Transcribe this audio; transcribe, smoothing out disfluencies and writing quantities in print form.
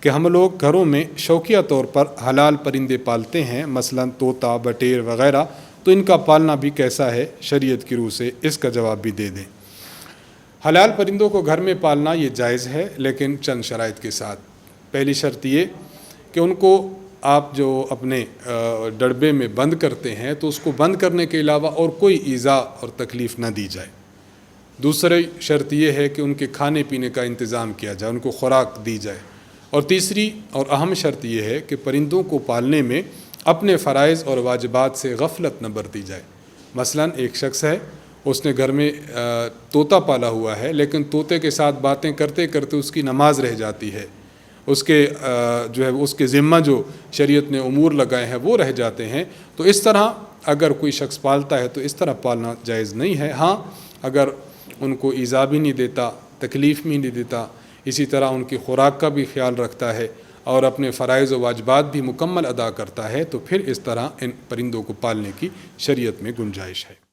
کہ ہم لوگ گھروں میں شوقیہ طور پر حلال پرندے پالتے ہیں، مثلا طوطا، بٹیر وغیرہ، تو ان کا پالنا بھی کیسا ہے شریعت کی روح سے، اس کا جواب بھی دے دیں۔ حلال پرندوں کو گھر میں پالنا یہ جائز ہے، لیکن چند شرائط کے ساتھ۔ پہلی شرط یہ کہ ان کو آپ جو اپنے ڈڑبے میں بند کرتے ہیں تو اس کو بند کرنے کے علاوہ اور کوئی ایذا اور تکلیف نہ دی جائے۔ دوسری شرط یہ ہے کہ ان کے کھانے پینے کا انتظام کیا جائے، ان کو خوراک دی جائے۔ اور تیسری اور اہم شرط یہ ہے کہ پرندوں کو پالنے میں اپنے فرائض اور واجبات سے غفلت نہ برتی جائے۔ مثلا ایک شخص ہے، اس نے گھر میں طوطا پالا ہوا ہے، لیکن طوطے کے ساتھ باتیں کرتے کرتے اس کی نماز رہ جاتی ہے، اس کے ذمہ جو شریعت نے امور لگائے ہیں وہ رہ جاتے ہیں، تو اس طرح اگر کوئی شخص پالتا ہے تو اس طرح پالنا جائز نہیں ہے۔ ہاں، اگر ان کو ایذا بھی نہیں دیتا، تکلیف بھی نہیں دیتا، اسی طرح ان کی خوراک کا بھی خیال رکھتا ہے اور اپنے فرائض و واجبات بھی مکمل ادا کرتا ہے، تو پھر اس طرح ان پرندوں کو پالنے کی شریعت میں گنجائش ہے۔